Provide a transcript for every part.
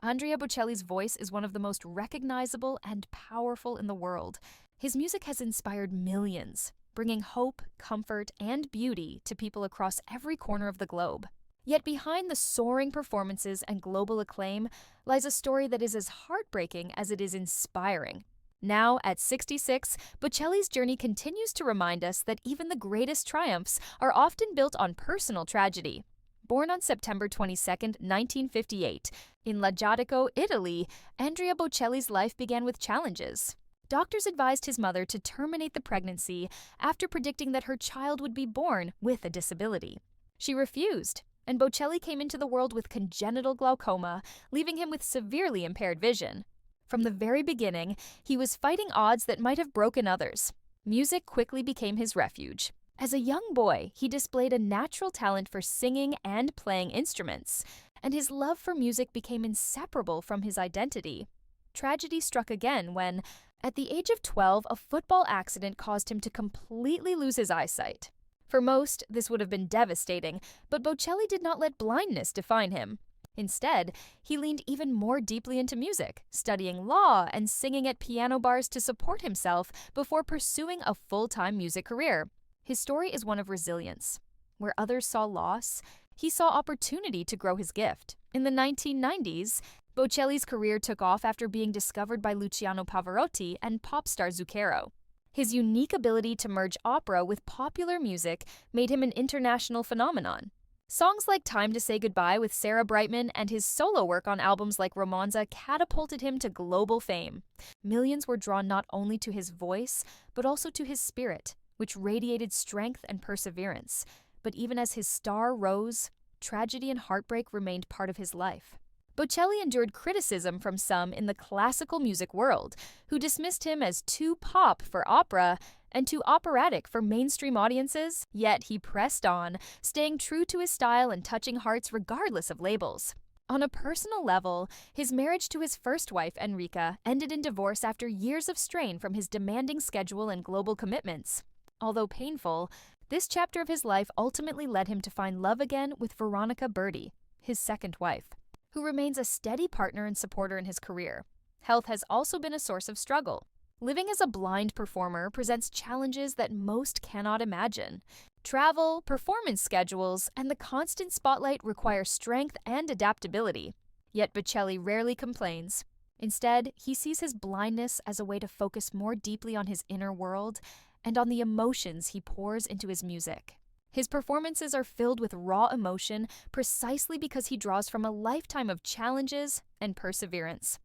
Andrea Bocelli's voice is one of the most recognizable and powerful in the world. His music has inspired millions, bringing hope, comfort, and beauty to people across every corner of the globe. Yet behind the soaring performances and global acclaim lies a story that is as heartbreaking as it is inspiring. Now, at 66, Bocelli's journey continues to remind us that even the greatest triumphs are often built on personal tragedy. Born on September 22, 1958, in Lajadico, Italy, Andrea Bocelli's life began with challenges. Doctors advised his mother to terminate the pregnancy after predicting that her child would be born with a disability. She refused, and Bocelli came into the world with congenital glaucoma, leaving him with severely impaired vision. From the very beginning, he was fighting odds that might have broken others. Music quickly became his refuge. As a young boy, he displayed a natural talent for singing and playing instruments, and his love for music became inseparable from his identity. Tragedy struck again when, at the age of 12, a football accident caused him to completely lose his eyesight. For most, this would have been devastating, but Bocelli did not let blindness define him. Instead, he leaned even more deeply into music, studying law and singing at piano bars to support himself before pursuing a full-time music career. His story is one of resilience. Where others saw loss, he saw opportunity to grow his gift. In the 1990s, Bocelli's career took off after being discovered by Luciano Pavarotti and pop star Zucchero. His unique ability to merge opera with popular music made him an international phenomenon. Songs like Time to Say Goodbye with Sarah Brightman and his solo work on albums like Romanza catapulted him to global fame. Millions were drawn not only to his voice, but also to his spirit, which radiated strength and perseverance. But even as his star rose, tragedy and heartbreak remained part of his life. Bocelli endured criticism from some in the classical music world, who dismissed him as too pop for opera and too operatic for mainstream audiences, yet he pressed on, staying true to his style and touching hearts regardless of labels. On a personal level, his marriage to his first wife, Enrica, ended in divorce after years of strain from his demanding schedule and global commitments. Although painful, this chapter of his life ultimately led him to find love again with Veronica Berti, his second wife, who remains a steady partner and supporter in his career. Health has also been a source of struggle. Living as a blind performer presents challenges that most cannot imagine. Travel, performance schedules, and the constant spotlight require strength and adaptability. Yet Bocelli rarely complains. Instead, he sees his blindness as a way to focus more deeply on his inner world and on the emotions he pours into his music. His performances are filled with raw emotion precisely because he draws from a lifetime of challenges and perseverance.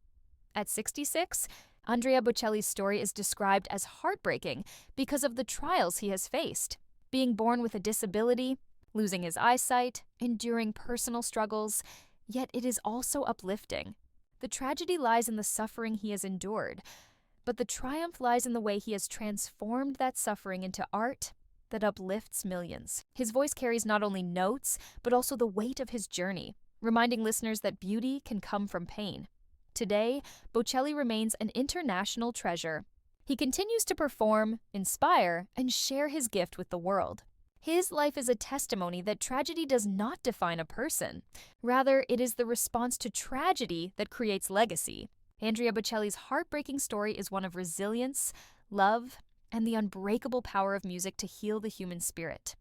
At 66, Andrea Bocelli's story is described as heartbreaking because of the trials he has faced. Being born with a disability, losing his eyesight, enduring personal struggles, yet it is also uplifting. The tragedy lies in the suffering he has endured, but the triumph lies in the way he has transformed that suffering into art that uplifts millions. His voice carries not only notes, but also the weight of his journey, reminding listeners that beauty can come from pain. Today, Bocelli remains an international treasure. He continues to perform, inspire, and share his gift with the world. His life is a testimony that tragedy does not define a person. Rather, it is the response to tragedy that creates legacy. Andrea Bocelli's heartbreaking story is one of resilience, love, and the unbreakable power of music to heal the human spirit.